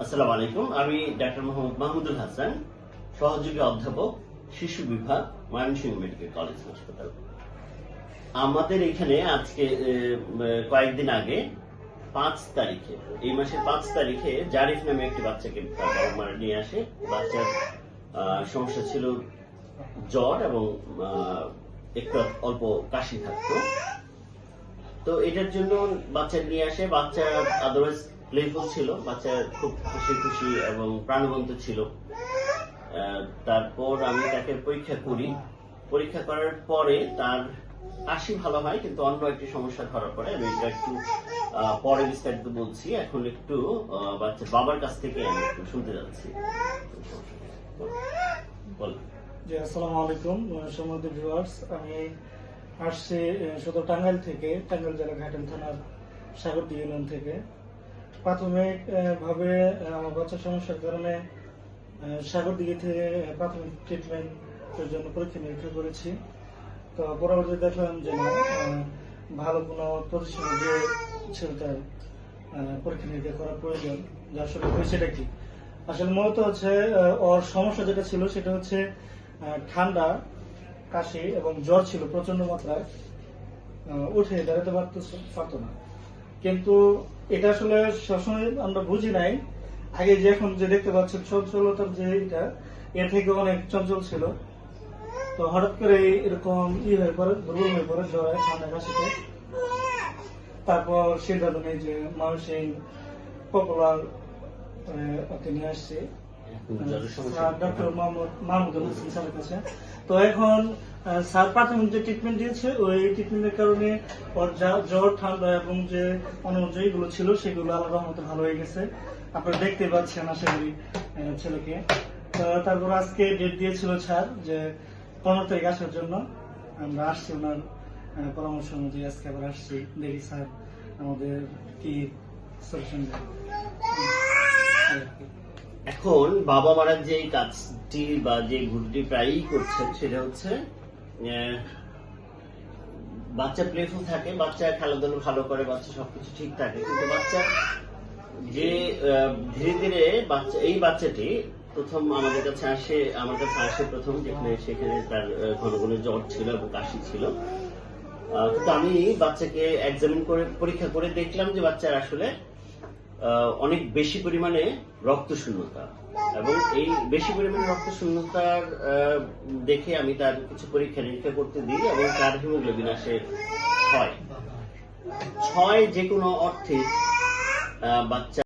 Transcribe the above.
আসসালামু আলাইকুম। আমি ডাক্তার মোহাম্মদ মাহমুদুল হাসান, সহযোগী অধ্যাপক, শিশু বিভাগ, ময়মনসিংহ মেডিকেল কলেজ হাসপাতাল। আমাদের এখানে আজকে কয়েকদিন আগে 5 তারিখে, এই মাসের 5 তারিখে জারিফ নামে একটি বাচ্চাকে বাবা মারা নিয়ে আসে। বাচ্চার সমস্যা ছিল জ্বর এবং একটু অল্প কাশি থাকতো। তো এটার জন্য বাচ্চা নিয়ে আসে। বাচ্চা আদারওয়াইজ প্লেফুল ছিল, বাচ্চা খুব খুশি খুশি এবং প্রাণবন্ত ছিল। তারপর আমি তাকে পরীক্ষা করি। পরীক্ষা করার পরে তার কাশি ভালো হয়, কিন্তু অন্য একটি সমস্যা ধরা পড়ে। আমি এটা একটু পরে বিস্তারিত বলছি। এখন একটু বাচ্চার বাবার কাছ থেকে আমি একটু শুনতে যাচ্ছি। বল। জি, আসসালামু আলাইকুম সম্মানিত ভিউয়ার্স। আমি আসছি সদর টাঙ্গাইল থেকে, টাঙ্গাইল জেলা ঘাটাল থানার সাগরদী ইউনিয়ন থেকে। প্রাথমিক ভাবে আমার বাচ্চার সমস্যার কারণে সাগরদিঘি থেকে প্রাথমিক ট্রিটমেন্টের জন্য পরীক্ষা নিরীক্ষা করেছি। তো পরবর্তীতে দেখলাম যে না, ভালো কোনো প্রতিষ্ঠানে যে ছেলেটার পরীক্ষা নিরীক্ষা করা প্রয়োজন। যে আসলে হয়েছেটা কি, আসলে মূলত হচ্ছে ওর সমস্যা যেটা ছিল সেটা হচ্ছে ঠান্ডা, কাশি এবং জ্বর ছিল প্রচন্ড মাত্রায়। উঠে দাঁড়াতে পারতো না। কিন্তু এটা আসলে সবসময় আমরা বুঝি নাই। আগে যে এখন যে দেখতে পাচ্ছেন চঞ্চলতার যে এটা, এর থেকে অনেক চঞ্চল ছিল। তো হঠাৎ করে এরকম হয়ে পড়ে, দুর্বল হয়ে পড়ে জ্বরে, ঠান্ডা, কাশিতে। তারপর সিদ্ধান্ত নেই যে মানুষের পপুলার ওকে নিয়ে আসছে ডক্টর মাহমুদুল হাসান স্যারের কাছে। তো এখন স্যার প্রাথমিক যে ট্রিটমেন্ট দিয়েছে, ওই ট্রিটমেন্টের কারণে ওর জ্বর, ঠান্ডা এবং যে অন্য যেগুলো ছিল সেগুলো আল্লাহর রহমতে ভালো হয়ে গেছে। আপনারা দেখতে পাচ্ছেন আশা করি ছেলেকে। তারপর আজকে ডেট দিয়েছিল স্যার যে 15 তারিখ আসার জন্য। আমরা আসছি ওনার পরামর্শ অনুযায়ী আজকে আবার আসছি। দেখি স্যার আমাদের কি সলিউশন দেয়। এখন বাবা মারা যে কাজটি বা যে ভুলটি প্রায়ই করছেন সেটা হচ্ছে বাচ্চা প্লেফুল থাকে, বাচ্চা খেলাধুলো ভালো করে, বাচ্চা সবকিছু ঠিক থাকে, কিন্তু বাচ্চা যে ধীরে ধীরে এই বাচ্চাটি প্রথম আমার কাছে আসে প্রথম, সেখানে তার ঘন ঘন জ্বর ছিল এবং কাশি ছিল। কিন্তু আমি বাচ্চাকে এক্সামিন করে পরীক্ষা করে দেখলাম যে বাচ্চার আসলে অনেক বেশি পরিমাণে রক্ত শূন্যতা, এবং এই বেশি পরিমাণে রক্ত শূন্যতার দেখে আমি তার কিছু পরীক্ষা নিরীক্ষা করতে দিই, এবং তার হিমোগ্লোবিন আসে 6। যে কোনো অর্থে বাচ্চা